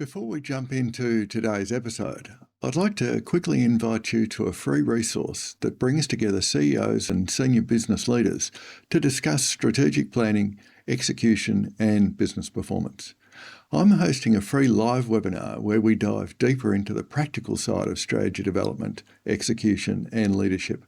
Before we jump into today's episode, I'd like to quickly invite you to a free resource that brings together CEOs and senior business leaders to discuss strategic planning, execution, and business performance. I'm hosting a free live webinar where we dive deeper into the practical side of strategy development, execution, and leadership.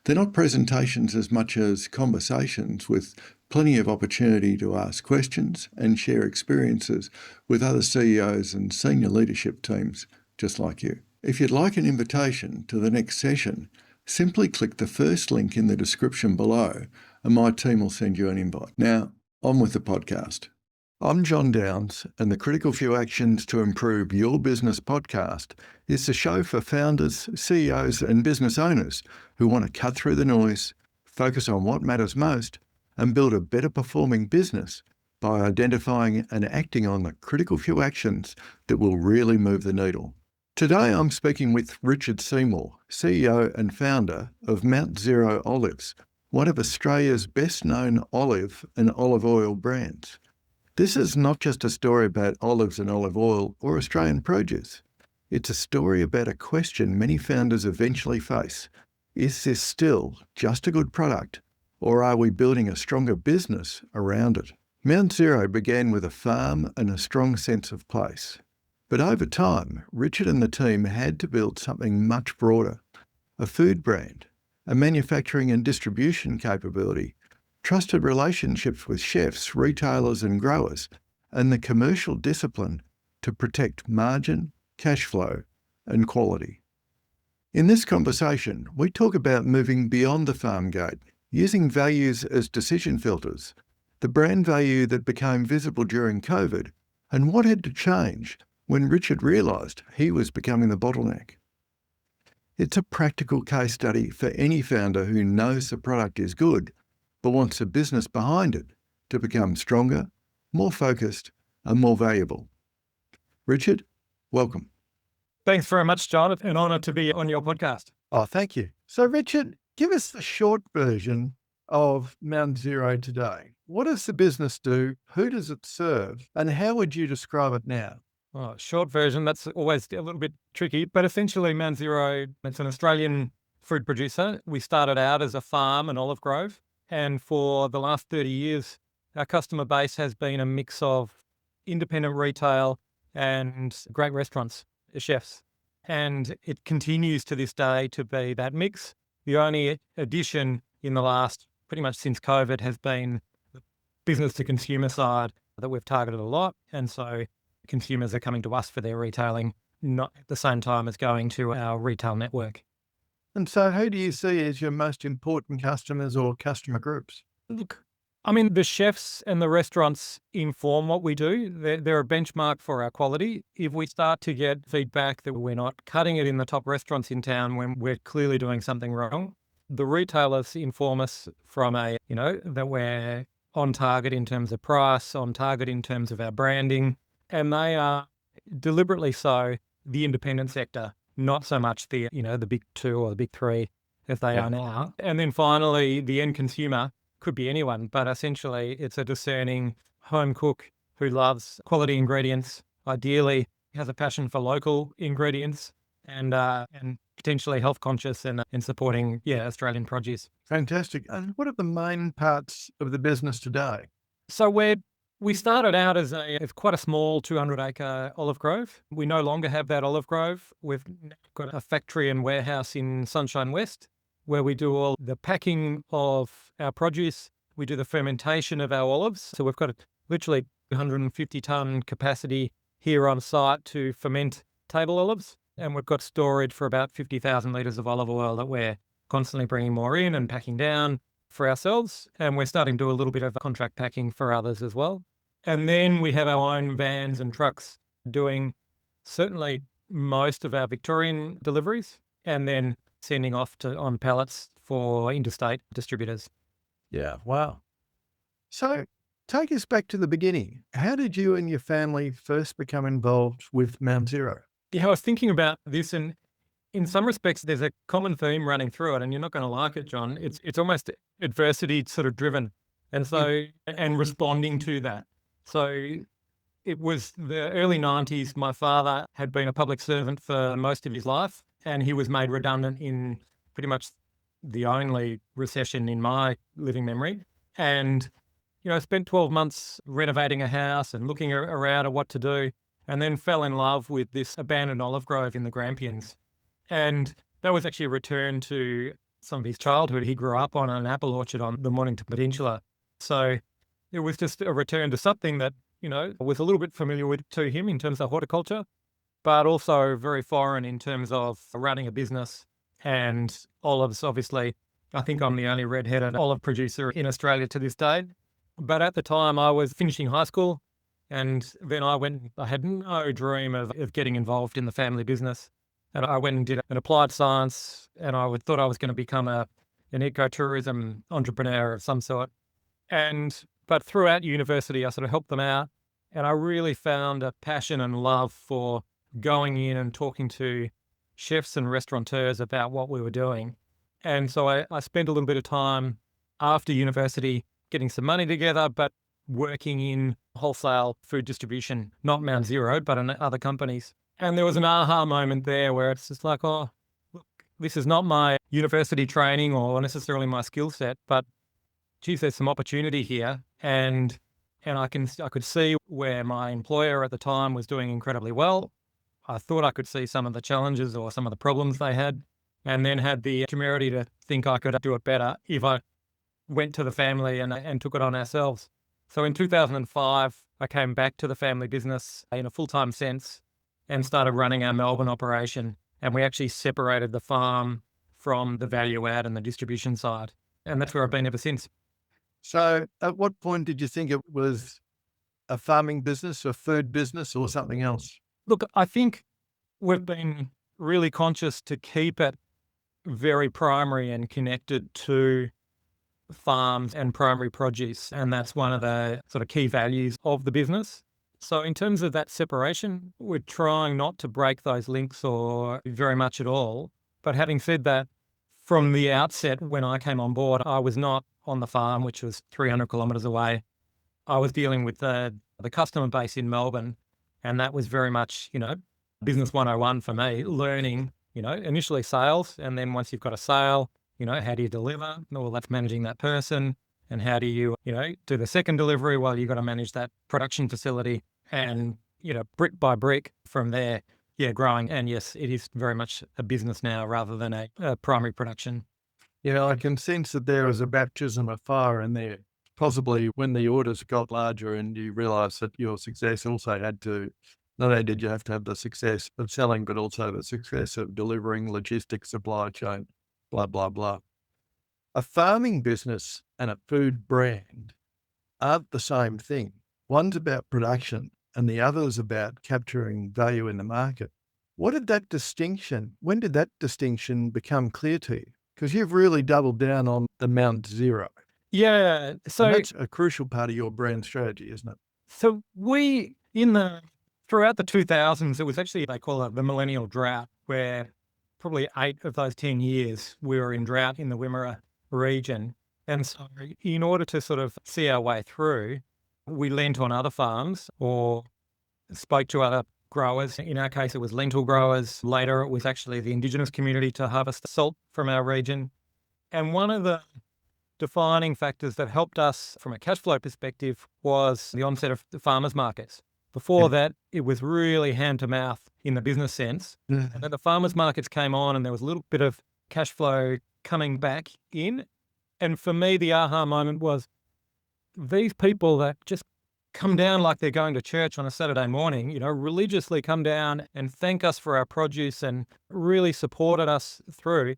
They're not presentations as much as conversations with plenty of opportunity to ask questions and share experiences with other CEOs and senior leadership teams just like you. If you'd like an invitation to the next session, simply click the first link in the description below and my team will send you an invite. Now, on with the podcast. I'm John Downs, and the Critical Few Actions to Improve Your Business podcast is the show for founders, CEOs, and business owners who want to cut through the noise, focus on what matters most, and build a better performing business by identifying and acting on the critical few actions that will really move the needle. Today I'm speaking with Richard Seymour, CEO and founder of Mount Zero Olives, one of Australia's best-known olive and olive oil brands. This is not just a story about olives and olive oil or Australian produce. It's a story about a question many founders eventually face. Is this still just a good product, or are we building a stronger business around it? Mount Zero began with a farm and a strong sense of place. But over time, Richard and the team had to build something much broader. A food brand, a manufacturing and distribution capability, trusted relationships with chefs, retailers and growers, and the commercial discipline to protect margin, cash flow and quality. In this conversation, we talk about moving beyond the farm gate, using values as decision filters, the brand value that became visible during COVID, and what had to change when Richard realised he was becoming the bottleneck. It's a practical case study for any founder who knows the product is good but wants a business behind it to become stronger, more focused, and more valuable. Richard, welcome. Thanks very much, John. It's an honour to be on your podcast. Oh, thank you. So, Richard, give us the short version of Mount Zero today. What does the business do? Who does it serve? And how would you describe it now? Oh, short version, that's always a little bit tricky, but essentially Mount Zero, it's an Australian fruit producer. We started out as a farm and olive grove. And for the last 30 years, our customer base has been a mix of independent retail and great restaurants, chefs. And it continues to this day to be that mix. The only addition in the last, pretty much since COVID, has been the business to consumer side that we've targeted a lot. And so consumers are coming to us for their retailing, not at the same time as going to our retail network. And so who do you see as your most important customers or customer groups? Look, I mean, the chefs and the restaurants inform what we do. They're a benchmark for our quality. If we start to get feedback that we're not cutting it in the top restaurants in town when we're clearly doing something wrong, the retailers inform us from that we're on target in terms of price, on target in terms of our branding, and they are deliberately so the independent sector. Not so much the big two or the big three as they are now. And then finally, the end consumer could be anyone, but essentially it's a discerning home cook who loves quality ingredients, ideally has a passion for local ingredients and potentially health conscious and supporting, Australian produce. Fantastic. And what are the main parts of the business today? So we started out as quite a small 200-acre olive grove. We no longer have that olive grove. We've got a factory and warehouse in Sunshine West where we do all the packing of our produce. We do the fermentation of our olives. So we've got a literally 150-tonne capacity here on site to ferment table olives. And we've got storage for about 50,000 litres of olive oil that we're constantly bringing more in and packing down for ourselves. And we're starting to do a little bit of contract packing for others as well. And then we have our own vans and trucks doing certainly most of our Victorian deliveries and then sending off on pallets for interstate distributors. Yeah, wow. So take us back to the beginning. How did you and your family first become involved with Mount Zero? Yeah, I was thinking about this, and in some respects, there's a common theme running through it, and you're not going to like it, John. It's almost adversity sort of driven, and so and responding to that. So It was the early 90s. My father had been a public servant for most of his life, and he was made redundant in pretty much the only recession in my living memory. And, spent 12 months renovating a house and looking around at what to do, and then fell in love with this abandoned olive grove in the Grampians. And that was actually a return to some of his childhood. He grew up on an apple orchard on the Mornington Peninsula. So it was just a return to something that, was a little bit familiar with to him in terms of horticulture, but also very foreign in terms of running a business. And olives, obviously, I think I'm the only red-headed olive producer in Australia to this day. But at the time, I was finishing high school, and then I had no dream of getting involved in the family business. And I went and did an applied science, and thought I was going to become an ecotourism entrepreneur of some sort. But throughout university, I sort of helped them out, and I really found a passion and love for going in and talking to chefs and restaurateurs about what we were doing. And so I spent a little bit of time after university getting some money together, but working in wholesale food distribution, not Mount Zero, but in other companies. And there was an aha moment there where it's just like, oh, look, this is not my university training or necessarily my skill set, but geez, there's some opportunity here. And I could see where my employer at the time was doing incredibly well. I thought I could see some of the challenges or some of the problems they had, and then had the temerity to think I could do it better if I went to the family and took it on ourselves. So in 2005, I came back to the family business in a full-time sense and started running our Melbourne operation. And we actually separated the farm from the value add and the distribution side. And that's where I've been ever since. So at what point did you think it was a farming business, a food business, or something else? Look, I think we've been really conscious to keep it very primary and connected to farms and primary produce. And that's one of the sort of key values of the business. So in terms of that separation, we're trying not to break those links or very much at all. But having said that, from the outset, when I came on board, I was not on the farm, which was 300 kilometres away. I was dealing with the customer base in Melbourne, and that was very much, business 101 for me, learning, initially sales. And then once you've got a sale, how do you deliver? Well, that's managing that person. And how do you, do the second delivery? Well, you've got to manage that production facility and, brick by brick from there, growing. And yes, it is very much a business now rather than a primary production. I can sense that there was a baptism of fire in there. Possibly when the orders got larger and you realised that your success also had to, not only did you have to have the success of selling, but also the success of delivering, logistics, supply chain, blah, blah, blah. A farming business and a food brand aren't the same thing. One's about production and the other is about capturing value in the market. When did that distinction become clear to you? Because you've really doubled down on the Mount Zero. Yeah. So and that's a crucial part of your brand strategy, isn't it? So throughout the 2000s, it was actually, they call it the millennial drought, where probably 8 of those 10 years we were in drought in the Wimmera region. And so in order to sort of see our way through, we lent on other farms or spoke to other growers. In our case, it was lentil growers. Later, it was actually the Indigenous community to harvest salt from our region. And one of the defining factors that helped us from a cash flow perspective was the onset of the farmers markets. Before that, it was really hand to mouth in the business sense. And then the farmers markets came on and there was a little bit of cash flow coming back in. And for me, the aha moment was these people that just come down like they're going to church on a Saturday morning, religiously come down and thank us for our produce and really supported us through.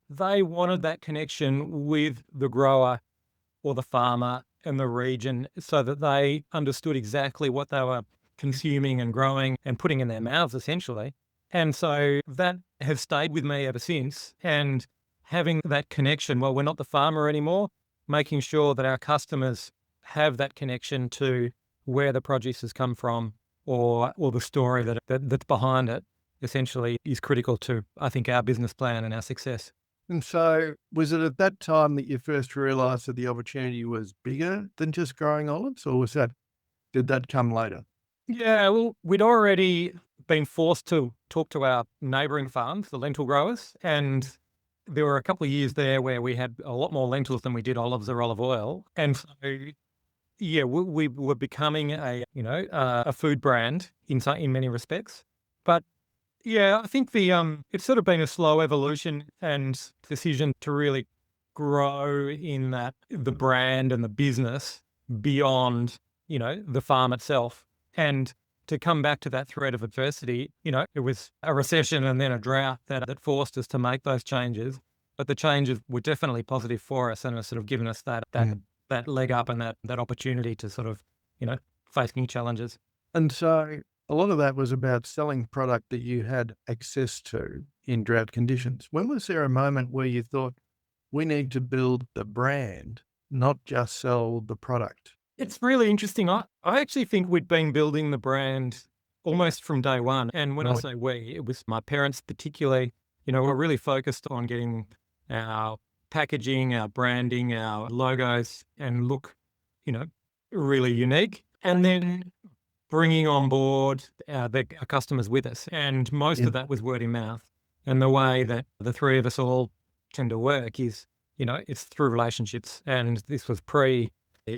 They wanted that connection with the grower or the farmer and the region so that they understood exactly what they were consuming and growing and putting in their mouths, essentially. And so that has stayed with me ever since. And having that connection, well, we're not the farmer anymore, making sure that our customers have that connection to where the produce has come from or the story that's behind it, essentially is critical to, I think, our business plan and our success. And so was it at that time that you first realised that the opportunity was bigger than just growing olives, or did that come later? Yeah, well, we'd already been forced to talk to our neighbouring farms, the lentil growers, and there were a couple of years there where we had a lot more lentils than we did olives or olive oil, and so yeah, we were becoming a food brand in many respects. But yeah, I think it's sort of been a slow evolution and decision to really grow in that the brand and the business beyond, the farm itself. And to come back to that thread of adversity, it was a recession and then a drought that forced us to make those changes. But the changes were definitely positive for us and have sort of given us that leg up and that opportunity to sort of, face new challenges. And so a lot of that was about selling product that you had access to in drought conditions. When was there a moment where you thought, we need to build the brand, not just sell the product? It's really interesting. I actually think we'd been building the brand almost from day one. And when I Right. say we, it was my parents particularly, were really focused on getting our packaging, our branding, our logos and look, you know, really unique. And then bringing on board our customers with us. And most Yeah. of that was word of mouth. And the way that the three of us all tend to work is, it's through relationships. And this was pre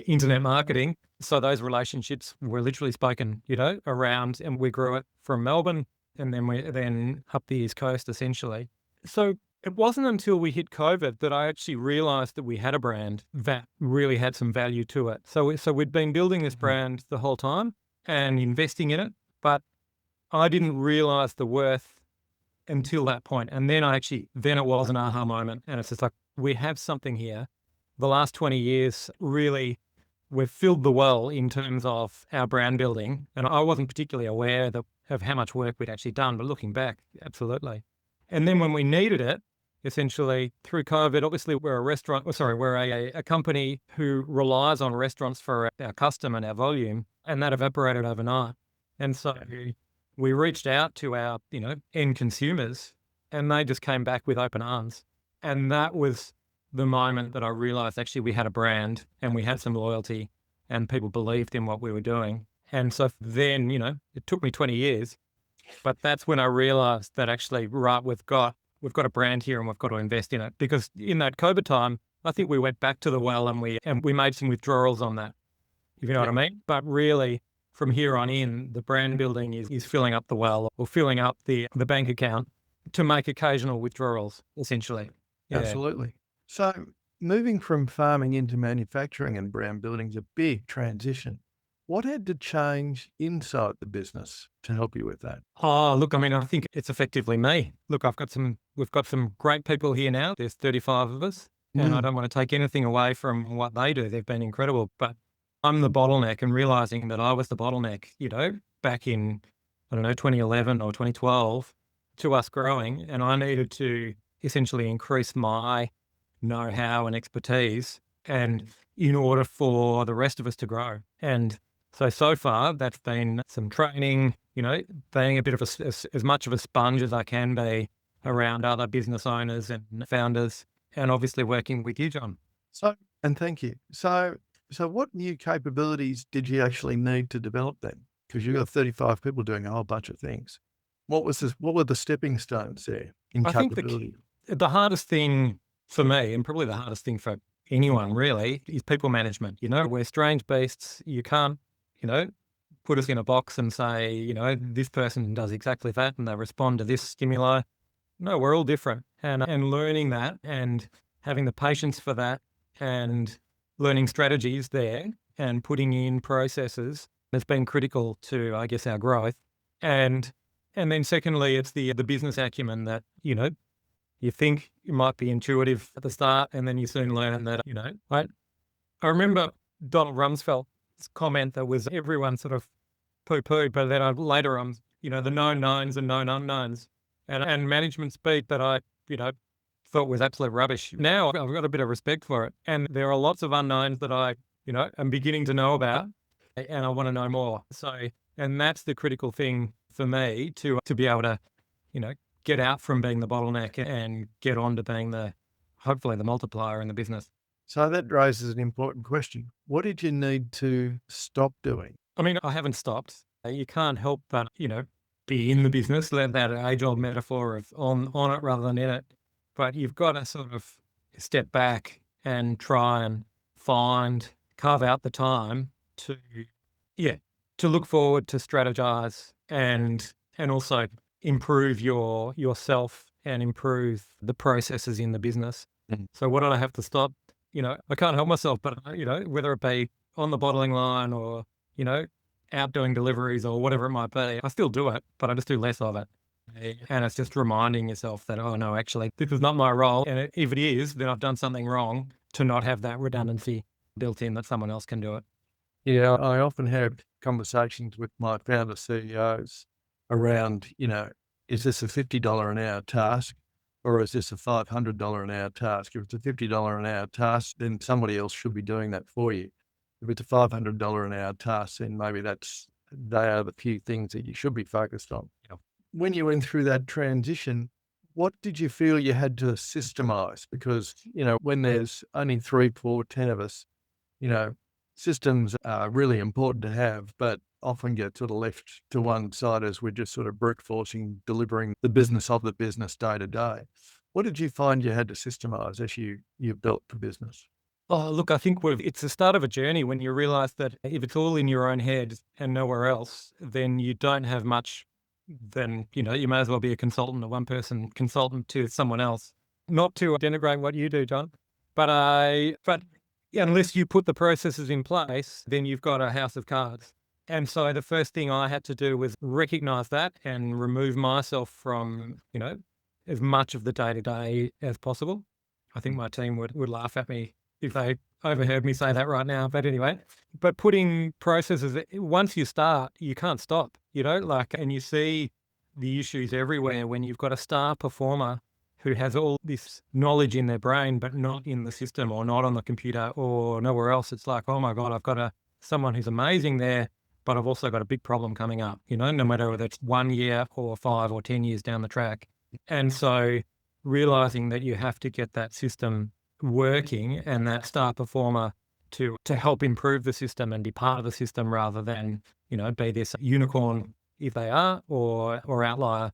internet marketing. So those relationships were literally spoken, around, and we grew it from Melbourne and then then up the East Coast essentially. So it wasn't until we hit COVID that I actually realized that we had a brand that really had some value to it. So we'd been building this brand the whole time and investing in it, but I didn't realize the worth until that point. And then it was an aha moment. And it's just like, we have something here. The last 20 years, really, we've filled the well in terms of our brand building. And I wasn't particularly aware of how much work we'd actually done, but looking back, absolutely. And then when we needed it, essentially through COVID, obviously we're a company who relies on restaurants for our custom and our volume, and that evaporated overnight. And so we reached out to our, end consumers, and they just came back with open arms. And that was the moment that I realized actually we had a brand and we had some loyalty and people believed in what we were doing. And so then, it took me 20 years, but that's when I realized that actually, right, we've got a brand here and we've got to invest in it. Because in that COVID time, I think we went back to the well and we made some withdrawals on that, if you know what I mean. But really, from here on in, the brand building is filling up the well or filling up the bank account to make occasional withdrawals, essentially. Yeah. Absolutely. So moving from farming into manufacturing and brand building is a big transition. What had to change inside the business to help you with that? Oh, look, I mean, I think it's effectively me. Look, we've got some great people here now. There's 35 of us, and I don't want to take anything away from what they do. They've been incredible, but I'm the bottleneck, and realizing that I was the bottleneck, back in, I don't know, 2011 or 2012 to us growing, and I needed to essentially increase my know-how and expertise and in order for the rest of us to grow. And so far that's been some training, being a bit of as much of a sponge as I can be around other business owners and founders, and obviously working with you, John. So, and thank you. So what new capabilities did you actually need to develop then? Because you've got 35 people doing a whole bunch of things. What were the stepping stones there in I think capability? the hardest thing for me, and probably the hardest thing for anyone really, is people management. We're strange beasts. You can't, put us in a box and say, this person does exactly that and they respond to this stimuli. No, we're all different. And learning that and having the patience for that and learning strategies there and putting in processes has been critical to, I guess, our growth. And then secondly, it's the business acumen that, you think you might be intuitive at the start, and then you soon learn that, I remember Donald Rumsfeld's comment that was everyone sort of poo-pooed, but then later on, the known knowns and known unknowns and management speak that I, thought was absolute rubbish. Now I've got a bit of respect for it. And there are lots of unknowns that I, am beginning to know about and I want to know more. So, and that's the critical thing for me to be able to, get out from being the bottleneck and get on to being hopefully the multiplier in the business. So that raises an important question. What did you need to stop doing? I mean, I haven't stopped. You can't help but, be in the business, that age-old metaphor of on it rather than in it. But you've got to sort of step back and try and carve out the time to, yeah, to look forward, to strategize, and also improve yourself and improve the processes in the business. Mm. So what did I have to stop? I can't help myself, but whether it be on the bottling line or, you know, out doing deliveries or whatever it might be, I still do it, but I just do less of it. And it's just reminding yourself that, oh no, actually, this is not my role. And if it is, then I've done something wrong to not have that redundancy built in that someone else can do it. Yeah, I often have conversations with my founder CEOs around, is this a $50 an hour task or is this a $500 an hour task? If it's a $50 an hour task, then somebody else should be doing that for you. If it's a $500 an hour task, then maybe they are the few things that you should be focused on. Yeah. When you went through that transition, what did you feel you had to systemize? Because, when there's only 3, 4, 10 of us, systems are really important to have, but often get sort of left to one side as we're just sort of brute forcing, delivering the business of the business day to day. What did you find you had to systemize as you built the business? Oh, look, I think it's the start of a journey when you realize that if it's all in your own head and nowhere else, then you don't have much. Then, you may as well be a consultant, a one-person consultant to someone else. Not to denigrate what you do, John, but unless you put the processes in place, then you've got a house of cards. And so the first thing I had to do was recognize that and remove myself from, as much of the day-to-day as possible. I think my team would laugh at me if they overheard me say that right now. But anyway, but putting processes, once you start, you can't stop, and you see the issues everywhere when you've got a star performer who has all this knowledge in their brain, but not in the system or not on the computer or nowhere else. It's like, oh my God, I've got someone who's amazing there, but I've also got a big problem coming up, no matter whether it's 1 year or 5 or 10 years down the track. And so realizing that you have to get that system working and that star performer to help improve the system and be part of the system rather than, be this unicorn if they are or outlier.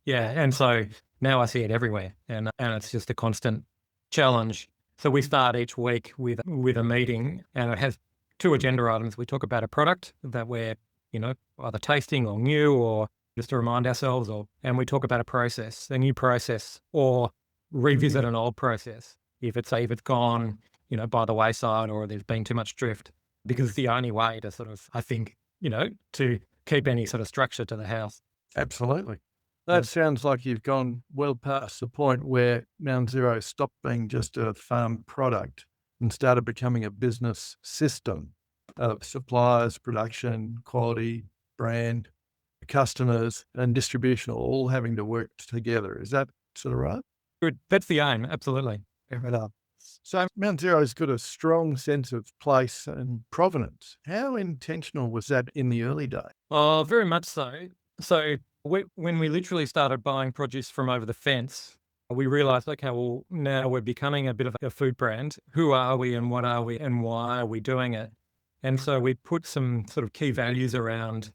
Yeah. And so now I see it everywhere and it's just a constant challenge. So we start each week with a meeting and it has 2 agenda items. We talk about a product that we're, either tasting or new or just to remind ourselves and we talk about a new process or revisit an old process. If it's gone, by the wayside or there's been too much drift, because it's the only way to sort of, I think, to keep any sort of structure to the house. Absolutely. That sounds like you've gone well past the point where Mount Zero stopped being just a farm product and started becoming a business system of suppliers, production, quality, brand, customers, and distribution all having to work together. Is that sort of right? Good. That's the aim. Absolutely. So Mount Zero's got a strong sense of place and provenance. How intentional was that in the early days? Oh, very much so. So when we literally started buying produce from over the fence, we realized, okay, well, now we're becoming a bit of a food brand. Who are we and what are we and why are we doing it? And so we put some sort of key values around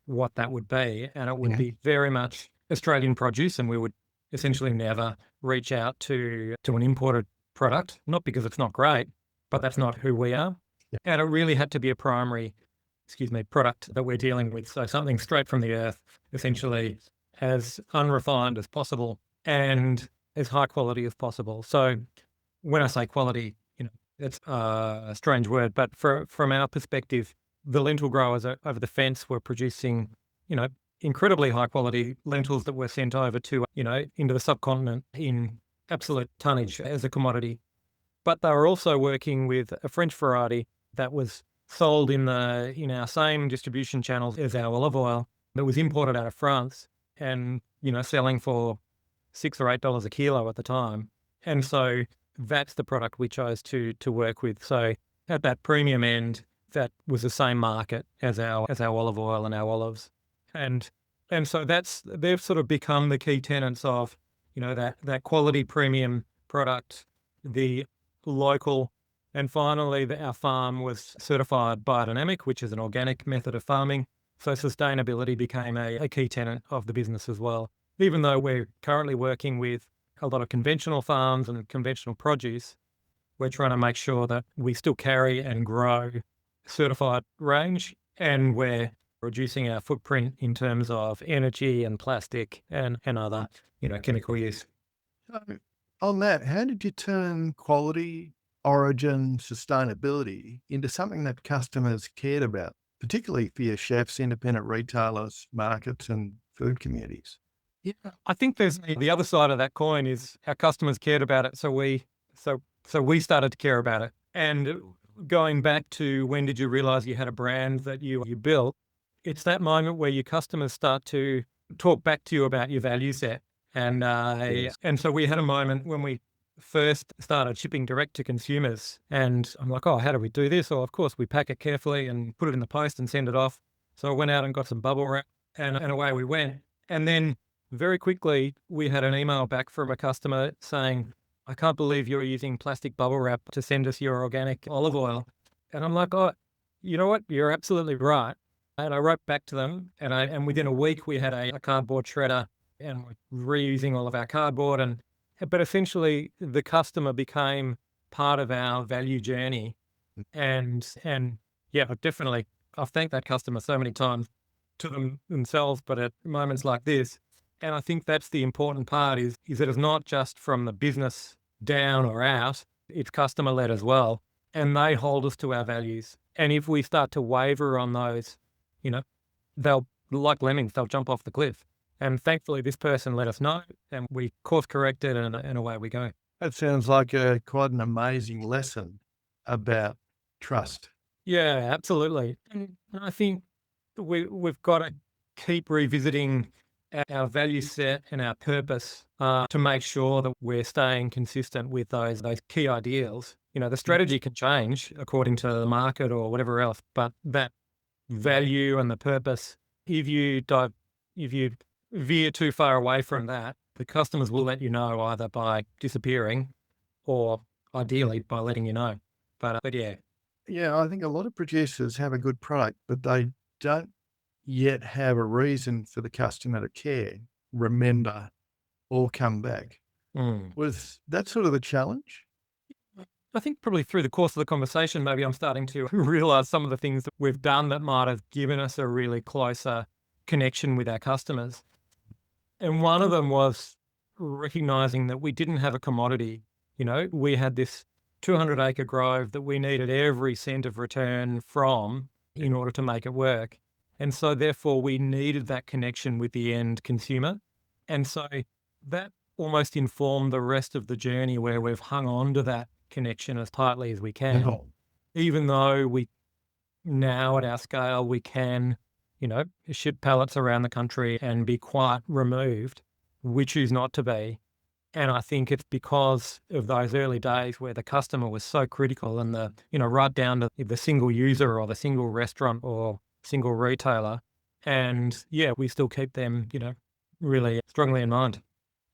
what that would be. And it would be very much Australian produce. And we would essentially never reach out to an imported product, not because it's not great, but that's not who we are. Yeah. And it really had to be a primary, product that we're dealing with. So something straight from the earth, essentially as unrefined as possible and as high quality as possible. So when I say quality, it's a strange word, but from our perspective, the lentil growers over the fence were producing, incredibly high quality lentils that were sent over to, into the subcontinent in absolute tonnage as a commodity. But they were also working with a French variety that was sold in our same distribution channels as our olive oil that was imported out of France and, selling for $6 or $8 a kilo at the time. And so that's the product we chose to work with. So at that premium end, that was the same market as our olive oil and our olives. And so they've sort of become the key tenets of, that quality premium product, the local, and finally our farm was certified biodynamic, which is an organic method of farming. So sustainability became a key tenet of the business as well. Even though we're currently working with a lot of conventional farms and conventional produce, we're trying to make sure that we still carry and grow certified range, and we're reducing our footprint in terms of energy and plastic and other, chemical use. So on that, how did you turn quality, origin, sustainability into something that customers cared about, particularly for your chefs, independent retailers, markets, and food communities? Yeah, I think there's the other side of that coin is our customers cared about it, so we started to care about it. And going back to when did you realize you had a brand that you built? It's that moment where your customers start to talk back to you about your value set. And Yes. and so we had a moment when we first started shipping direct to consumers, and I'm like, oh, how do we do this? Oh, of course, we pack it carefully and put it in the post and send it off. So I went out and got some bubble wrap, and away we went. And then very quickly, we had an email back from a customer saying, I can't believe you're using plastic bubble wrap to send us your organic olive oil. And I'm like, oh, you know what? You're absolutely right. And I wrote back to them, and within a week we had a cardboard shredder, and we're reusing all of our cardboard. But essentially the customer became part of our value journey. And yeah, definitely, I've thanked that customer so many times to themselves, but at moments like this. And I think that's the important part is that it's not just from the business down or out, it's customer led as well. And they hold us to our values. And if we start to waver on those, they'll, like lemmings, they'll jump off the cliff. And thankfully, this person let us know, and we course corrected, and away we go. That sounds like quite an amazing lesson about trust. Yeah, absolutely. And I think we've got to keep revisiting our value set and our purpose to make sure that we're staying consistent with those key ideals. The strategy can change according to the market or whatever else, but that value and the purpose, if you veer too far away from that, the customers will let you know either by disappearing or ideally by letting you know. But yeah. Yeah, I think a lot of producers have a good product, but they don't yet have a reason for the customer to care, remember, or come back. Mm. Was that sort of the challenge? I think probably through the course of the conversation, maybe I'm starting to realize some of the things that we've done that might have given us a really closer connection with our customers. And one of them was recognizing that we didn't have a commodity. We had this 200-acre grove that we needed every cent of return from in order to make it work. And so therefore we needed that connection with the end consumer. And so that almost informed the rest of the journey where we've hung on to that connection as tightly as we can. No. Even though we now at our scale, we can, ship pallets around the country and be quite removed, we choose not to be. And I think it's because of those early days where the customer was so critical and right down to the single user or the single restaurant or single retailer. And yeah, we still keep them, really strongly in mind.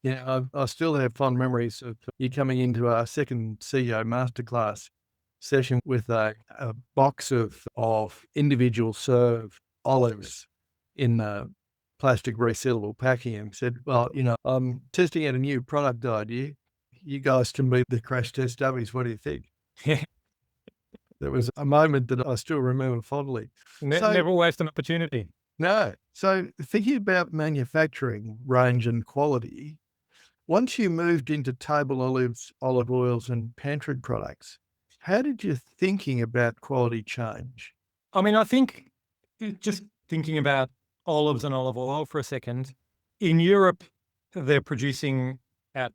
Yeah, I still have fond memories of you coming into our second CEO masterclass session with a box of individual serve olives in plastic resealable packaging and said, well, I'm testing out a new product idea. You guys can be the crash test dummies. What do you think? Yeah. There was a moment that I still remember fondly. Never waste an opportunity. No. So thinking about manufacturing range and quality, once you moved into table olives, olive oils, and pantry products, how did your thinking about quality change? I mean, I think just thinking about olives and olive oil for a second, in Europe, they're producing at,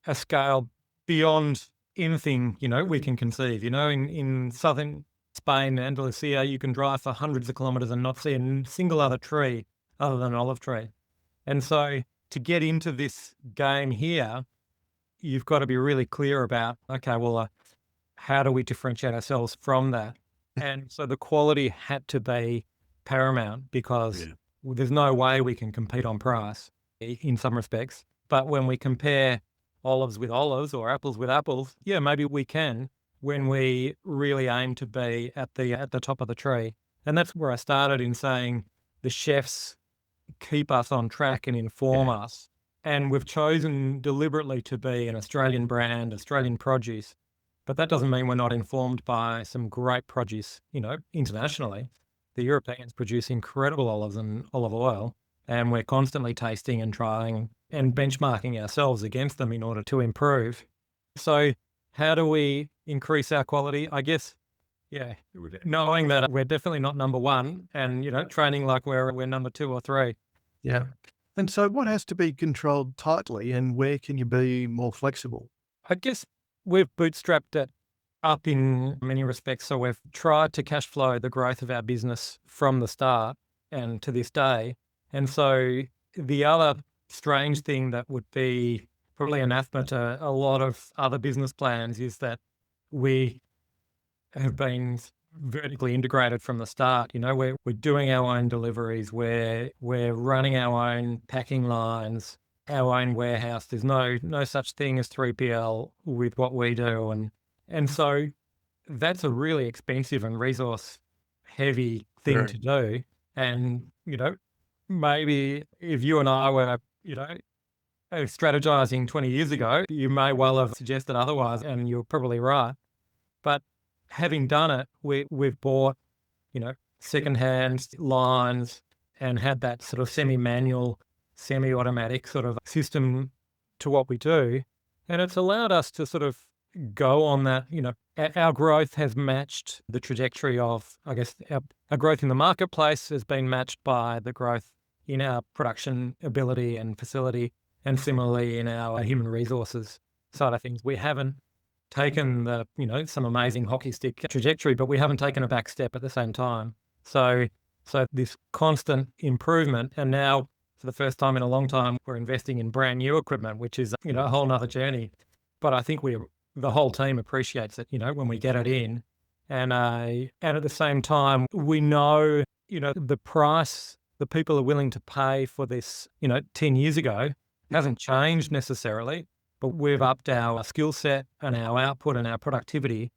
a scale beyond anything, we can conceive. In southern Spain, Andalusia, you can drive for hundreds of kilometers and not see a single other tree other than an olive tree. And so to get into this game here, you've got to be really clear about, okay, well, how do we differentiate ourselves from that? And so the quality had to be paramount because there's no way we can compete on price in some respects. But when we compare olives with olives or apples with apples, yeah, maybe we can when we really aim to be at the top of the tree. And that's where I started in saying the chefs keep us on track and inform us. And we've chosen deliberately to be an Australian brand, Australian produce. But that doesn't mean we're not informed by some great produce, internationally. The Europeans produce incredible olives and olive oil, and we're constantly tasting and trying and benchmarking ourselves against them in order to improve. So how do we increase our quality? I guess, knowing that we're definitely not number one and, training like we're number 2 or 3. Yeah. And so what has to be controlled tightly and where can you be more flexible? I guess we've bootstrapped it up in many respects. So we've tried to cash flow the growth of our business from the start and to this day. And so the other strange thing that would be probably anathema to a lot of other business plans is that we have been vertically integrated from the start. We're doing our own deliveries, we're running our own packing lines, our own warehouse. There's no such thing as 3PL with what we do. And so that's a really expensive and resource heavy thing to do. And, maybe if you and I were, strategizing 20 years ago, you may well have suggested otherwise, and you're probably right. But having done it, we've bought, secondhand lines and had that sort of semi-manual, semi-automatic sort of system to what we do. And it's allowed us to sort of go on that, our growth has matched the trajectory of, I guess, our growth in the marketplace has been matched by the growth in our production ability and facility, and similarly in our human resources side of things. We haven't taken the, some amazing hockey stick trajectory, but we haven't taken a back step at the same time. So this constant improvement, and now for the first time in a long time, we're investing in brand new equipment, which is, a whole nother journey. But I think the whole team appreciates it, when we get it in. And at the same time, we know, the price the people are willing to pay for this, 10 years ago hasn't changed necessarily, but we've upped our skill set and our output and our productivity.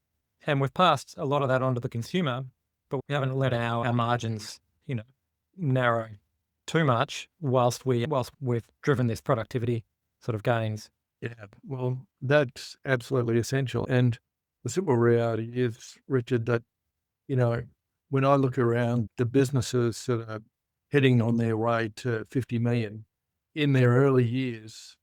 And we've passed a lot of that on to the consumer, but we haven't let our margins, narrow too much whilst we've driven this productivity sort of gains. Yeah, well, that's absolutely essential. And the simple reality is, Richard, that, when I look around the businesses that are heading on their way to 50 million, in their early years,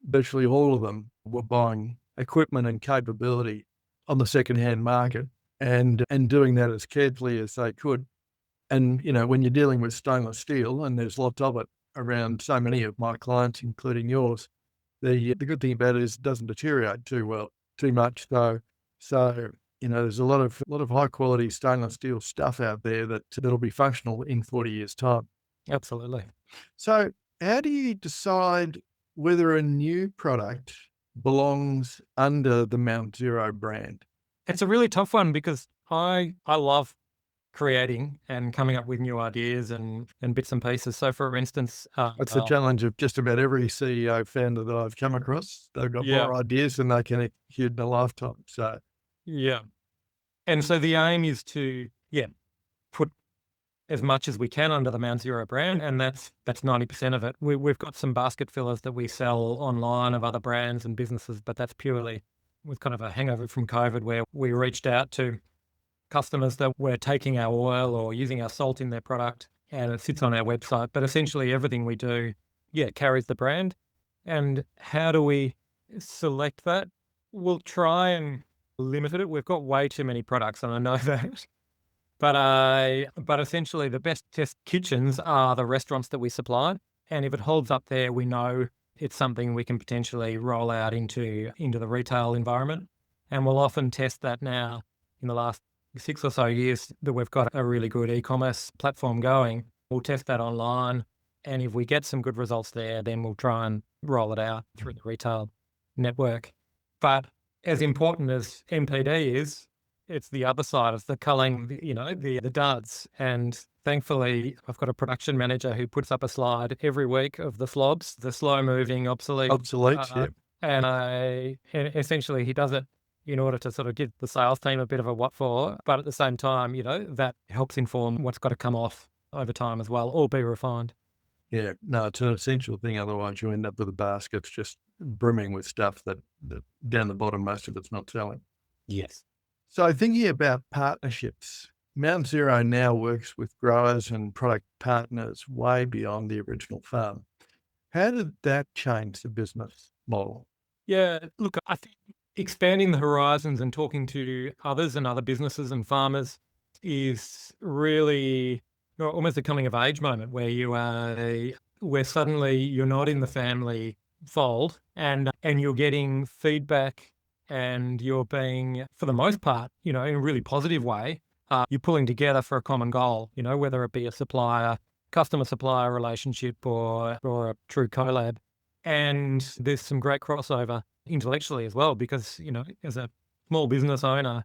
virtually all of them were buying equipment and capability on the secondhand market and doing that as carefully as they could. And, when you're dealing with stainless steel, and there's lots of it around so many of my clients, including yours, the good thing about it is it doesn't deteriorate too much. So there's a lot of high quality stainless steel stuff out there that'll be functional in 40 years' time. Absolutely. So how do you decide whether a new product belongs under the Mount Zero brand? It's a really tough one because I love creating and coming up with new ideas and bits and pieces. So for instance, That's the challenge of just about every CEO founder that I've come across. They've got more ideas than they can execute in a lifetime. So yeah. And so the aim is to, put as much as we can under the Mount Zero brand, and that's 90% of it. We've got some basket fillers that we sell online of other brands and businesses, but that's purely with kind of a hangover from COVID, where we reached out to customers that were taking our oil or using our salt in their product, and it sits on our website. But essentially everything we do, carries the brand. And how do we select that? We'll try and limit it. We've got way too many products, and I know that. But essentially the best test kitchens are the restaurants that we supply. And if it holds up there, we know it's something we can potentially roll out into the retail environment. And we'll often test that now in the last 6 or so years that we've got a really good e-commerce platform going. We'll test that online. And if we get some good results there, then we'll try and roll it out through the retail network. But as important as MPD is, it's the other side of the culling, the duds. And thankfully, I've got a production manager who puts up a slide every week of the slobs, the slow moving, obsolete. yeah. And essentially he does it in order to sort of give the sales team a bit of a what for. But at the same time, that helps inform what's got to come off over time as well, or be refined. Yeah, no, it's an essential thing. Otherwise, you end up with a basket just brimming with stuff that down the bottom, most of it's not selling. Yes. So thinking about partnerships, Mount Zero now works with growers and product partners way beyond the original farm. How did that change the business model? Yeah, look, I think expanding the horizons and talking to others and other businesses and farmers is really almost a coming of age moment where where suddenly you're not in the family fold and you're getting feedback and you're being, for the most part, in a really positive way, you're pulling together for a common goal, whether it be a customer supplier relationship or a true collab. And there's some great crossover intellectually as well, because, as a small business owner,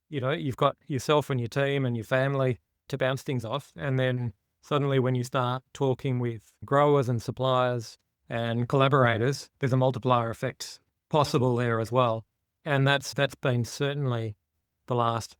you've got yourself and your team and your family to bounce things off. And then suddenly when you start talking with growers and suppliers and collaborators, there's a multiplier effect possible there as well. And that's been certainly the last,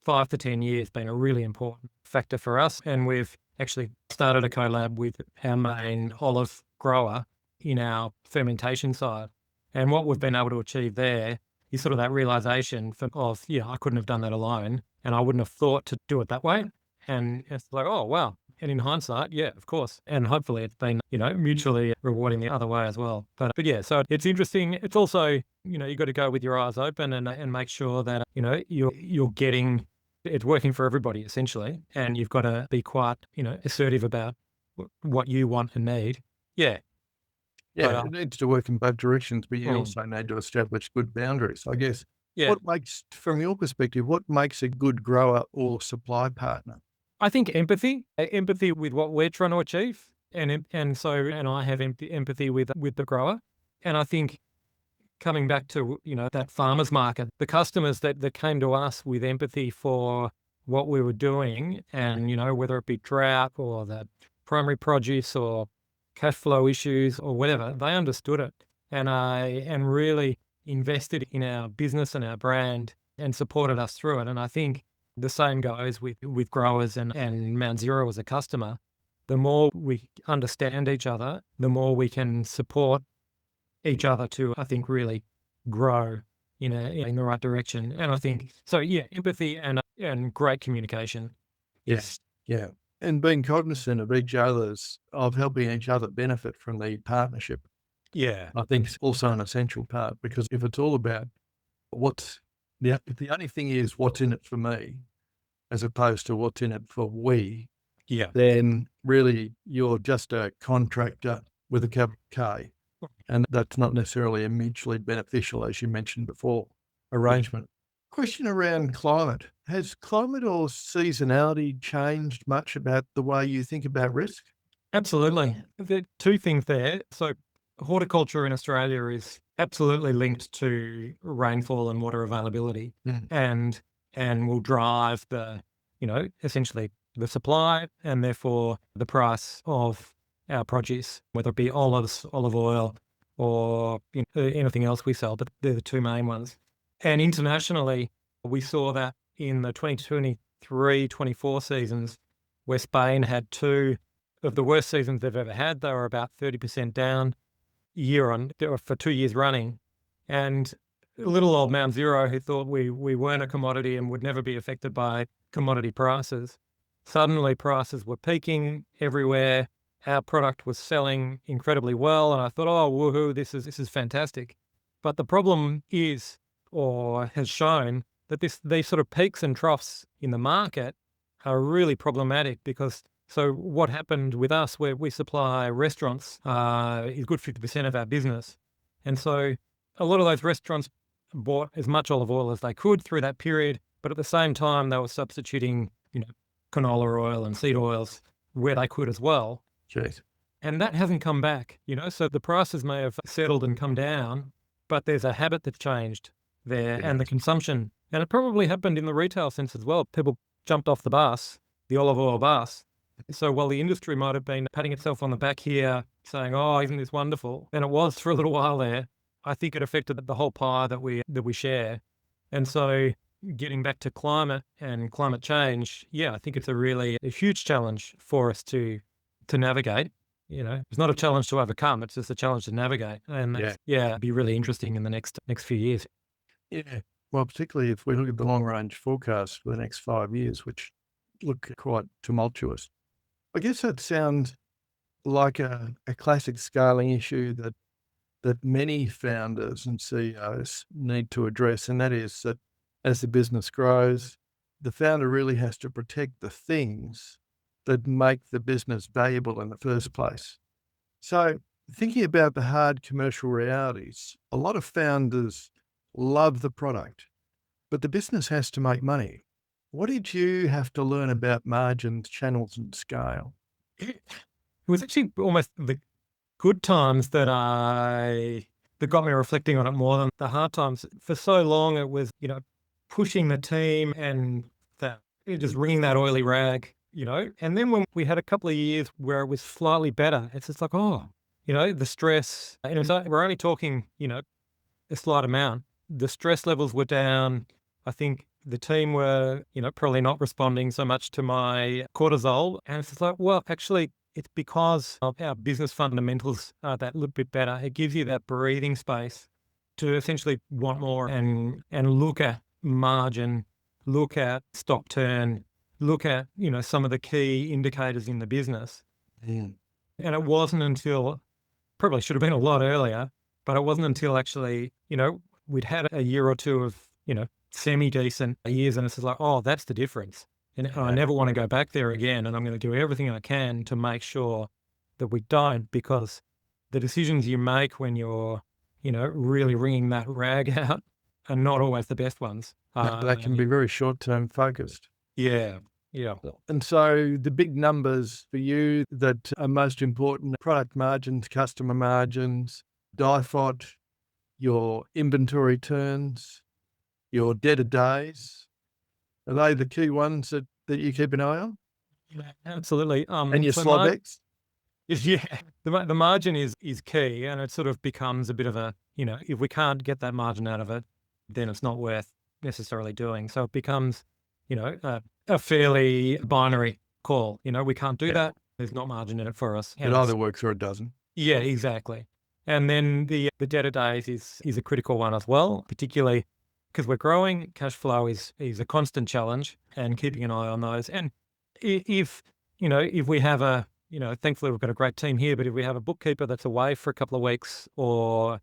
5 to 10 years been a really important factor for us. And we've actually started a collab with our main olive grower in our fermentation side. And what we've been able to achieve there is sort of that realization I couldn't have done that alone, and I wouldn't have thought to do it that way. And it's like, oh, wow. And in hindsight, yeah, of course. And hopefully it's been, mutually rewarding the other way as well. But yeah, so it's interesting. It's also, you've got to go with your eyes open and make sure that, you're getting, it's working for everybody essentially. And you've got to be quite, assertive about what you want and need. Yeah. Yeah, it needs to work in both directions, but you Mm. also need to establish good boundaries. I guess, Yeah. from your perspective, what makes a good grower or supply partner? I think empathy with what we're trying to achieve, and I have empathy with the grower, and I think coming back to that farmers market, the customers that came to us with empathy for what we were doing, and whether it be drought or the primary produce or cash flow issues or whatever, they understood it, and really invested in our business and our brand and supported us through it. And I think the same goes with growers and Mount Zero as a customer. The more we understand each other, the more we can support each other to, I think, really grow in the right direction. And I think so. Yeah, empathy and great communication. Yes. Yeah. And being cognizant of of helping each other benefit from the partnership, Yeah. I think is also an essential part, because if it's all about the only thing is what's in it for me, as opposed to what's in it for we, Yeah. then really you're just a contractor with a capital K. And that's not necessarily a mutually beneficial, as you mentioned before, arrangement. Question around climate. Has climate or seasonality changed much about the way you think about risk? Absolutely. There are two things there. So horticulture in Australia is absolutely linked to rainfall and water availability, and will drive essentially the supply and therefore the price of our produce, whether it be olives, olive oil, or anything else we sell. But they're the two main ones. And internationally, we saw that in the 2023-24 seasons, where Spain had two of the worst seasons they've ever had. They were about 30% down for 2 years running. And little old Mount Zero, who thought we weren't a commodity and would never be affected by commodity prices, suddenly prices were peaking everywhere. Our product was selling incredibly well, and I thought, oh, woohoo, this is fantastic. But the problem is, or has shown, that these sort of peaks and troughs in the market are really problematic, because so what happened with us, where we supply restaurants, is good 50% of our business. And so a lot of those restaurants bought as much olive oil as they could through that period, but at the same time they were substituting, canola oil and seed oils where they could as well. Jeez. And that hasn't come back, so the prices may have settled and come down, but there's a habit that's changed there, and the consumption. And it probably happened in the retail sense as well. People jumped off the bus, the olive oil bus. So while the industry might have been patting itself on the back here, saying, oh, isn't this wonderful? And it was for a little while there. I think it affected the whole pie that we share. And so getting back to climate and climate change, I think it's a huge challenge for us to navigate. It's not a challenge to overcome, it's just a challenge to navigate. And it'd be really interesting in the next few years. Yeah. Well, particularly if we look at the long range forecast for the next 5 years, which look quite tumultuous. I guess that sounds like a classic scaling issue that many founders and CEOs need to address. And that is that as the business grows, the founder really has to protect the things that make the business valuable in the first place. So thinking about the hard commercial realities, a lot of founders love the product, but the business has to make money. What did you have to learn about margins, channels, and scale? It was actually almost the good times that got me reflecting on it more than the hard times. For so long, it was, pushing the team and just wringing that oily rag, And then when we had a couple of years where it was slightly better, it's just like, the stress, and we're only talking, a slight amount. The stress levels were down. I think the team were, probably not responding so much to my cortisol. And it's just like, well, actually, it's because of our business fundamentals are that little bit better. It gives you that breathing space to essentially want more and look at margin, look at stock turn, look at, some of the key indicators in the business. Mm. And it wasn't until, probably should have been a lot earlier, but it wasn't until actually, we'd had a year or two of, semi-decent years, and it's just like, that's the difference. And I never want to go back there again. And I'm going to do everything I can to make sure that we don't, because the decisions you make when you're, really wringing that rag out are not always the best ones. That can be very short-term focused. Yeah. And so the big numbers for you that are most important: product margins, customer margins, DIFOT, your inventory turns, your debtor days. Are they the key ones that you keep an eye on? Yeah, absolutely. And your so SLOBEX? Yeah, the margin is key, and it sort of becomes a bit of a, if we can't get that margin out of it, then it's not worth necessarily doing. So it becomes, a fairly binary call. We can't do that. There's not margin in it for us. It either works or it doesn't. Yeah, exactly. And then the debtor days is a critical one as well, particularly because we're growing. Cash flow is a constant challenge, and keeping an eye on those. And if we have thankfully we've got a great team here, but if we have a bookkeeper that's away for a couple of weeks, or,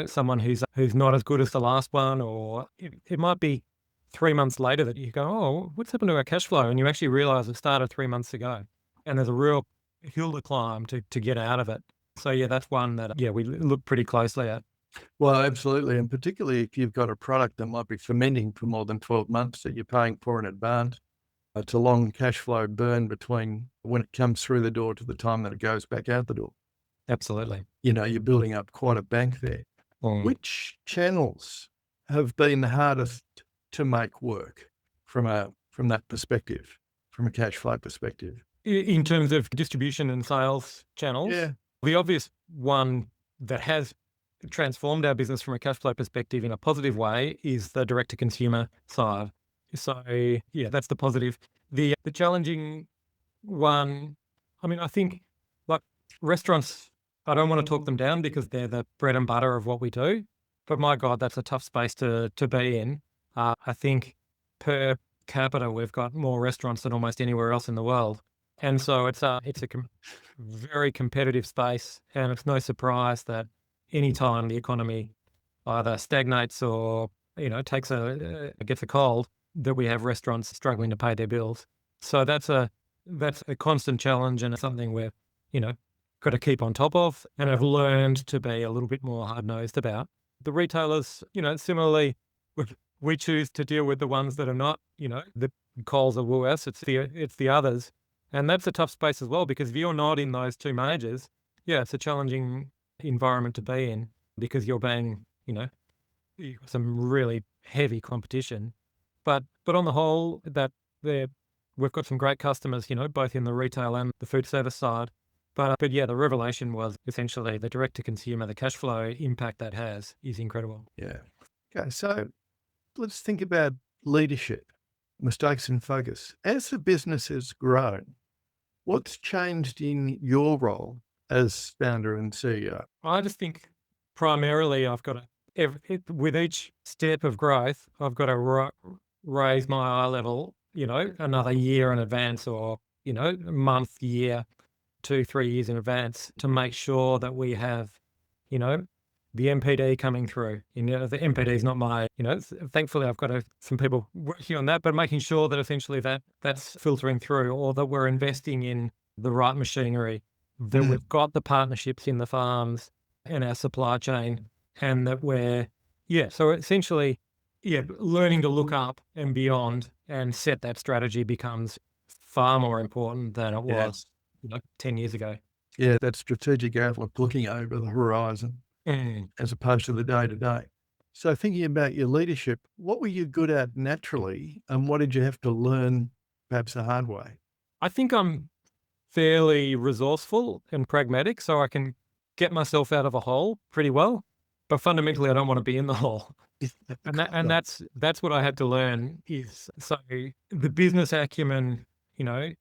someone who's not as good as the last one, or it might be 3 months later that you go, what's happened to our cash flow? And you actually realize it started 3 months ago, and there's a real hill to climb to get out of it. So that's one that, we look pretty closely at. Well, absolutely. And particularly if you've got a product that might be fermenting for more than 12 months that you're paying for in advance, it's a long cash flow burn between when it comes through the door to the time that it goes back out the door. Absolutely. You're building up quite a bank there. Which channels have been the hardest to make work from that perspective, from a cash flow perspective? In terms of distribution and sales channels? Yeah. The obvious one that has transformed our business from a cash flow perspective in a positive way is the direct-to-consumer side. So, that's the positive. The challenging one, I think, like restaurants, I don't want to talk them down because they're the bread and butter of what we do. But my God, that's a tough space to be in. I think per capita, we've got more restaurants than almost anywhere else in the world. And so it's a very competitive space, and it's no surprise that any time the economy either stagnates or gets a cold, that we have restaurants struggling to pay their bills. So that's a constant challenge, and it's something we've got to keep on top of, and have learned to be a little bit more hard-nosed about. The retailers, similarly, we choose to deal with the ones that are not, the Coles or Woolworths. It's the others. And that's a tough space as well, because if you're not in those two majors, it's a challenging environment to be in, because you're being, some really heavy competition. But on the whole, we've got some great customers, both in the retail and the food service side. But yeah, the revelation was essentially the direct to consumer, the cash flow impact that has is incredible. Yeah. Okay. So let's think about leadership, mistakes and focus. As the business has grown, what's changed in your role as founder and CEO? I just think primarily I've got to, with each step of growth, I've got to raise my eye level, another year in advance or, month, year, 2, 3 years in advance to make sure that we have, the MPD coming through. The MPD is not my, thankfully I've got some people working on that, but making sure that essentially that's filtering through, or that we're investing in the right machinery, that we've got the partnerships in the farms and our supply chain, and that so essentially, learning to look up and beyond and set that strategy becomes far more important than it was 10 years ago. Yeah, that strategic outlook, looking over the horizon as opposed to the day-to-day. So thinking about your leadership, what were you good at naturally and what did you have to learn perhaps the hard way? I think I'm fairly resourceful and pragmatic, so I can get myself out of a hole pretty well. But fundamentally, I don't want to be in the hole. And that's what I had to learn is, so the business acumen,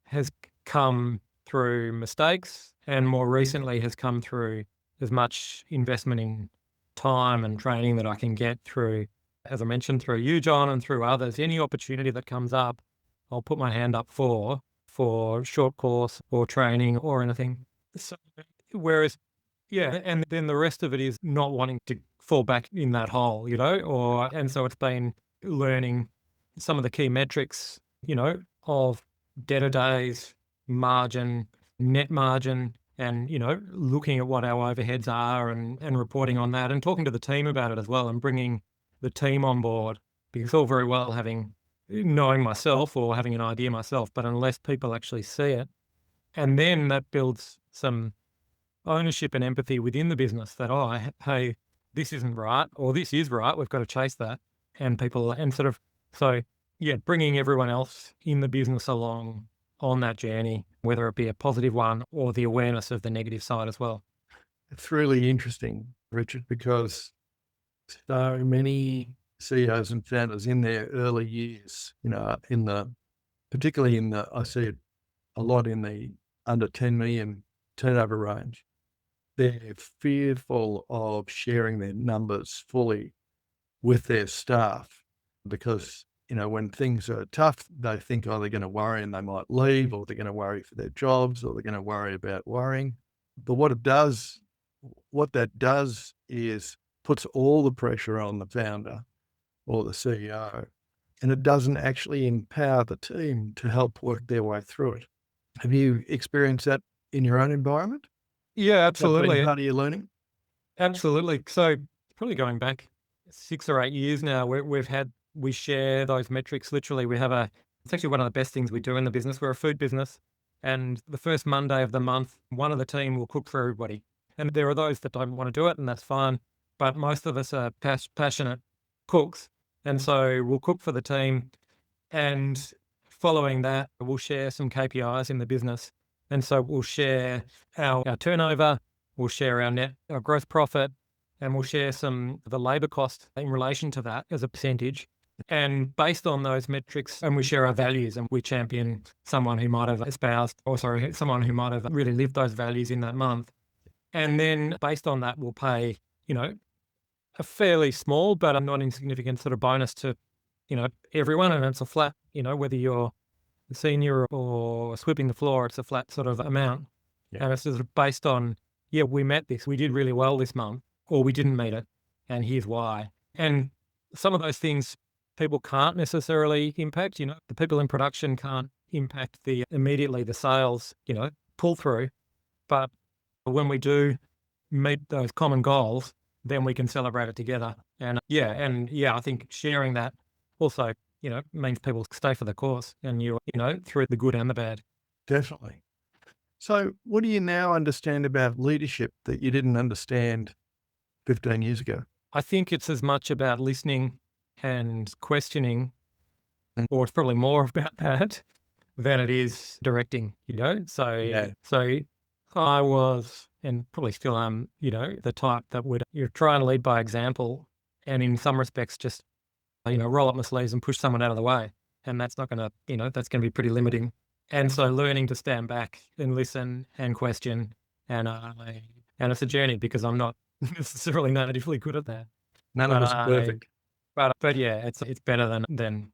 has come through mistakes, and more recently has come through as much investment in time and training that I can get through, as I mentioned, through you, John, and through others. Any opportunity that comes up, I'll put my hand up for short course or training or anything. So, whereas, and then the rest of it is not wanting to fall back in that hole, and so it's been learning some of the key metrics, of debtor days, margin, net margin, and, looking at what our overheads are and reporting on that and talking to the team about it as well and bringing the team on board, because it's all very well knowing myself or having an idea myself, but unless people actually see it, and then that builds some ownership and empathy within the business that, hey, this isn't right, or this is right, we've got to chase that. And people, and sort of, bringing everyone else in the business along on that journey, whether it be a positive one or the awareness of the negative side as well. It's really interesting, Richard, because so many CEOs and founders in their early years, particularly I see it a lot in the under 10 million turnover range, they're fearful of sharing their numbers fully with their staff because, when things are tough, they think, they're going to worry and they might leave, or they're going to worry for their jobs, or they're going to worry about worrying. But what that does is puts all the pressure on the founder or the CEO, and it doesn't actually empower the team to help work their way through it. Have you experienced that in your own environment? Yeah, absolutely. Part of your learning? Absolutely. So probably going back 6 or 8 years now, we share those metrics. Literally, it's actually one of the best things we do in the business. We're a food business, and the first Monday of the month, one of the team will cook for everybody. And there are those that don't want to do it, and that's fine. But most of us are passionate cooks. And so we'll cook for the team. And following that, we'll share some KPIs in the business. And so we'll share our turnover, we'll share our gross profit, and we'll share the labor cost in relation to that as a percentage. And based on those metrics, and we share our values, and we champion someone who might have someone who might have really lived those values in that month. And then based on that, we'll pay, a fairly small but a not insignificant sort of bonus to, everyone. And it's a flat, whether you're a senior or sweeping the floor, it's a flat sort of amount. Yeah. And it's sort of based on, we met this, we did really well this month, or we didn't meet it, and here's why. And some of those things people can't necessarily impact, the people in production can't impact immediately the sales, pull through. But when we do meet those common goals, then we can celebrate it together. And I think sharing that also, means people stay for the course, and through the good and the bad. Definitely. So what do you now understand about leadership that you didn't understand 15 years ago? I think it's as much about listening and questioning, or it's probably more about that than it is directing, So I was, and probably still am, the type that would you try and lead by example, and in some respects just roll up my sleeves and push someone out of the way, and that's not going to that's going to be pretty limiting. And so learning to stand back and listen and question, and it's a journey because I'm not necessarily natively good at that. None But of us are perfect. but yeah, it's better than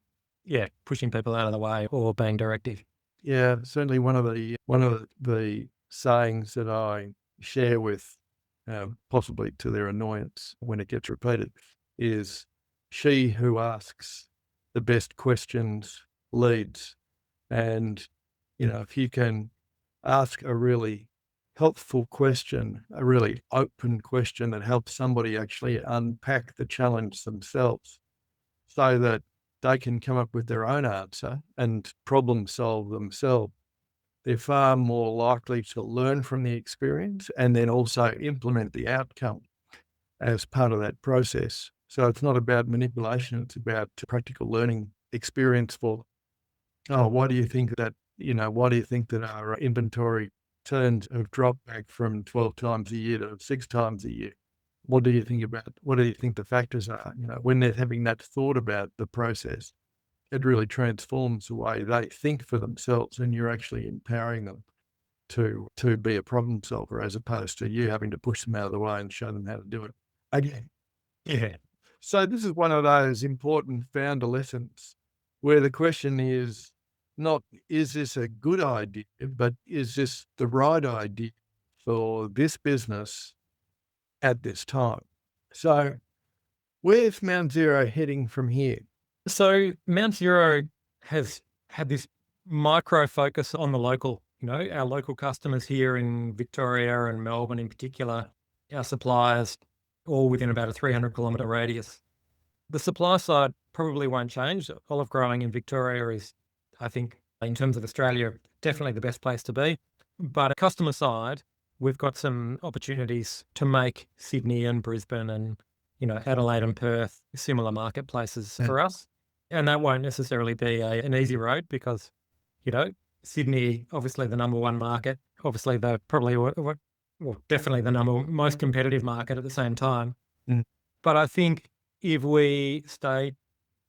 pushing people out of the way or being directive. Yeah, certainly one of the sayings that I share with, possibly to their annoyance when it gets repeated, is she who asks the best questions leads. And, if you can ask a really helpful question, a really open question that helps somebody actually unpack the challenge themselves so that they can come up with their own answer and problem solve themselves, they're far more likely to learn from the experience and then also implement the outcome as part of that process. So it's not about manipulation, it's about practical learning experience for, why do you think that our inventory turns have dropped back from 12 times a year to 6 times a year? What do you think the factors are? When they're having that thought about the process, it really transforms the way they think for themselves, and you're actually empowering them to be a problem solver as opposed to you having to push them out of the way and show them how to do it. Again, yeah. So this is one of those important founder lessons where the question is not, is this a good idea, but is this the right idea for this business at this time? So where's Mount Zero heading from here? So Mount Zero has had this micro focus on the local, our local customers here in Victoria and Melbourne in particular, our suppliers, all within about a 300-kilometre radius. The supply side probably won't change. Olive growing in Victoria is, I think, in terms of Australia, definitely the best place to be. But customer side, we've got some opportunities to make Sydney and Brisbane and, Adelaide and Perth similar marketplaces for us. And that won't necessarily be an easy road because, Sydney, obviously the number one market, obviously the probably, definitely the most competitive market at the same time. Mm. But I think if we stay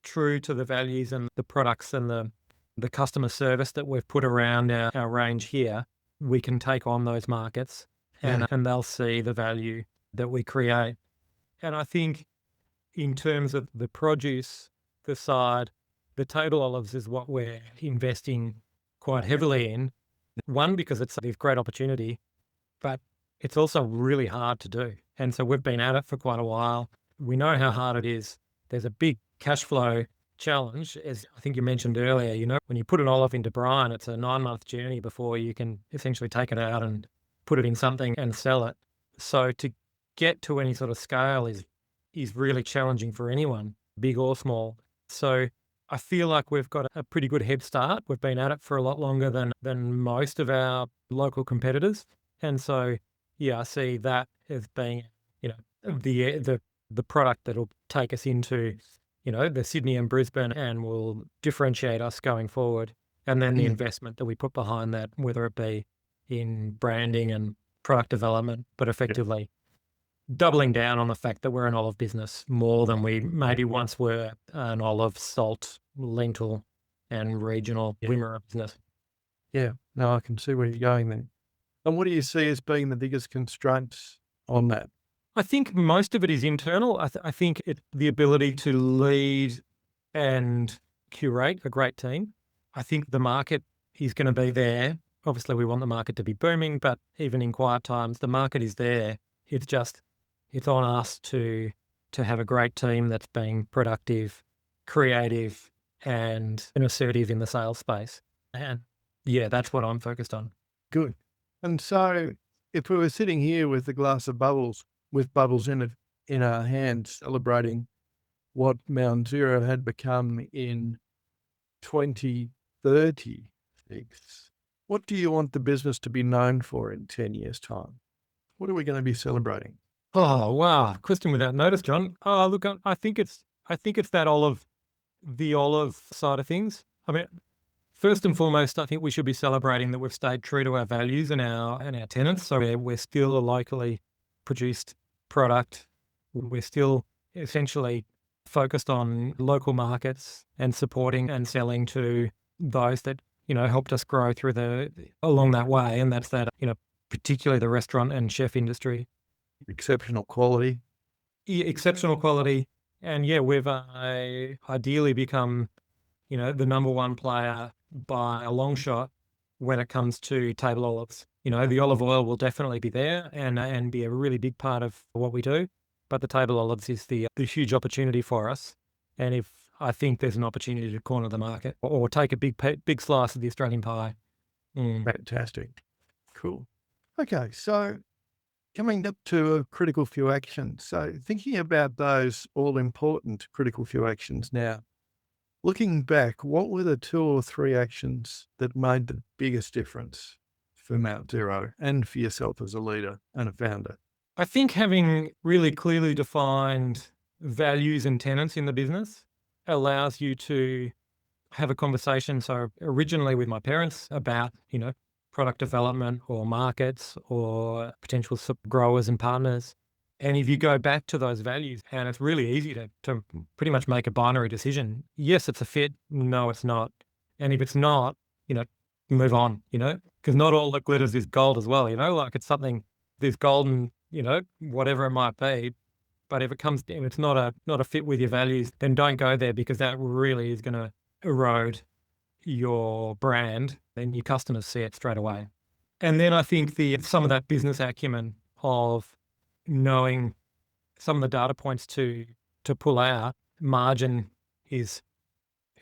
true to the values and the products and the customer service that we've put around our range here, we can take on those markets and they'll see the value that we create. And I think in terms of the produce, the side, the total olives is what we're investing quite heavily in. One, because it's a great opportunity, but it's also really hard to do. And so we've been at it for quite a while. We know how hard it is. There's a big cash flow challenge, as I think you mentioned earlier. When you put an olive into brine, it's a 9-month journey before you can essentially take it out and put it in something and sell it. So to get to any sort of scale is really challenging for anyone, big or small. So I feel like we've got a pretty good head start. We've been at it for a lot longer than most of our local competitors. And so, I see that as being, the product that'll take us into, the Sydney and Brisbane and will differentiate us going forward. And then the investment that we put behind that, whether it be in branding and product development, but effectively doubling down on the fact that we're an olive business more than we maybe once were an olive, salt, lentil, and regional wimmera business. Yeah, no, I can see where you're going there. And what do you see as being the biggest constraints on that? I think most of it is internal. I think the ability to lead and curate a great team. I think the market is going to be there. Obviously, we want the market to be booming, but even in quiet times, the market is there. It's on us to have a great team that's being productive, creative, and assertive in the sales space. And that's what I'm focused on. Good. And so if we were sitting here with a glass of bubbles, with bubbles in it, in our hands, celebrating what Mount Zero had become in 2036, what do you want the business to be known for in 10 years' time? What are we going to be celebrating? Oh, wow. Question without notice, John. Oh, look, I think it's the olive side of things. I mean, First and foremost, I think we should be celebrating that we've stayed true to our values and our tenets. So we're still a locally produced product. We're still essentially focused on local markets and supporting and selling to those that, helped us grow through along that way. And that's that, particularly the restaurant and chef industry. Exceptional quality. Exceptional quality. And we've ideally become, the number one player by a long shot when it comes to table olives. The olive oil will definitely be there and be a really big part of what we do. But the table olives is the huge opportunity for us. And if I think there's an opportunity to corner the market or take a big slice of the Australian pie. Fantastic. Cool. Okay, so coming up to a critical few actions. So thinking about those all-important critical few actions now, looking back, what were the 2 or 3 actions that made the biggest difference for Mount Zero and for yourself as a leader and a founder? I think having really clearly defined values and tenets in the business allows you to have a conversation. So originally with my parents about, product development or markets or potential growers and partners. And if you go back to those values, and it's really easy to pretty much make a binary decision. Yes, it's a fit. No, it's not. And if it's not, move on, because not all that glitters is gold as well, like it's something, there's golden, whatever it might be. But if it's not a fit with your values, then don't go there, because that really is going to erode your brand. Then your customers see it straight away. And then I think some of that business acumen of knowing some of the data points to pull out, margin is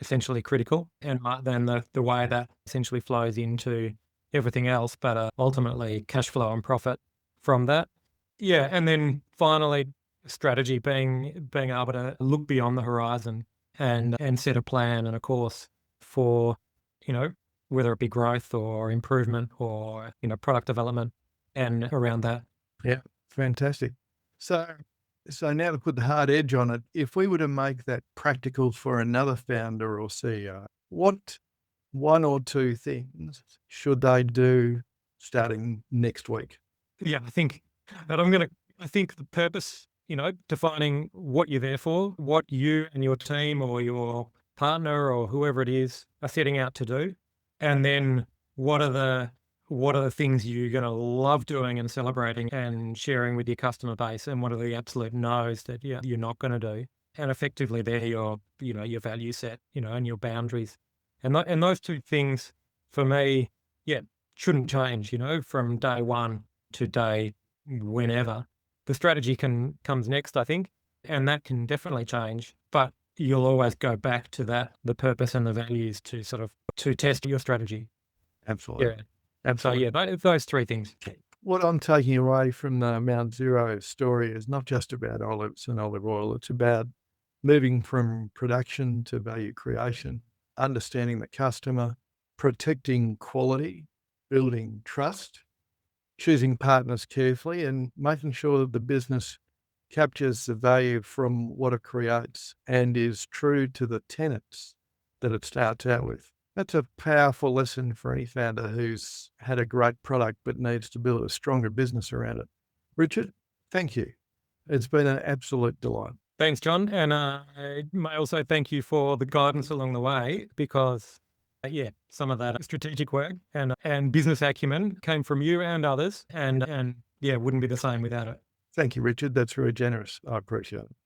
essentially critical, and then the way that essentially flows into everything else, but ultimately cash flow and profit from that. Yeah, and then finally, strategy, being able to look beyond the horizon and set a plan and a course for, whether it be growth or improvement or, product development and around that. Yeah, fantastic. So now to put the hard edge on it, if we were to make that practical for another founder or CEO, what 1 or 2 things should they do starting next week? Yeah, I think the purpose, defining what you're there for, what you and your team or your partner or whoever it is are setting out to do. And then what are the things you're going to love doing and celebrating and sharing with your customer base, and what are the absolute no's that you're not going to do. And effectively they're your value set, and your boundaries. And those 2 things for me, shouldn't change, from day one to day whenever. The strategy comes next, I think, and that can definitely change, but you'll always go back to the purpose and the values to test your strategy. Absolutely. Yeah. Absolutely. So those 3 things. What I'm taking away from the Mount Zero story is not just about olives and olive oil. It's about moving from production to value creation, understanding the customer, protecting quality, building trust, choosing partners carefully, and making sure that the business captures the value from what it creates and is true to the tenets that it starts out with. That's a powerful lesson for any founder who's had a great product but needs to build a stronger business around it. Richard, thank you. It's been an absolute delight. Thanks, John. And I may also thank you for the guidance along the way, because some of that strategic work and business acumen came from you and others, and wouldn't be the same without it. Thank you, Richard. That's very generous. I appreciate it.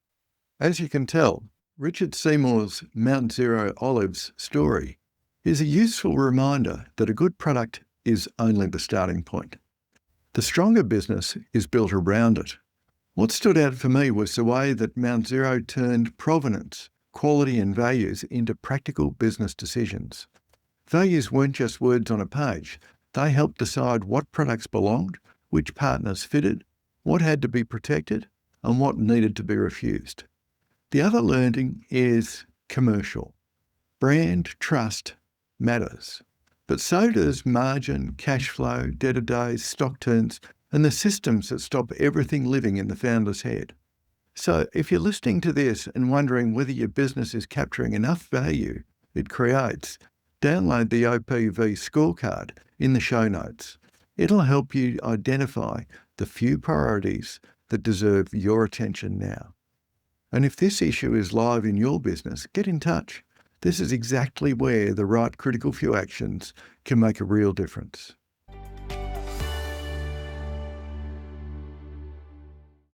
As you can tell, Richard Seymour's Mount Zero Olives story is a useful reminder that a good product is only the starting point. The stronger business is built around it. What stood out for me was the way that Mount Zero turned provenance, quality and values into practical business decisions. Values weren't just words on a page. They helped decide what products belonged, which partners fitted, what had to be protected, and what needed to be refused. The other learning is commercial. Brand trust matters, but so does margin, cash flow, debtor days, stock turns, and the systems that stop everything living in the founder's head. So if you're listening to this and wondering whether your business is capturing enough value it creates, download the OPV scorecard in the show notes. It'll help you identify the few priorities that deserve your attention now. And if this issue is live in your business, get in touch. This is exactly where the right critical few actions can make a real difference.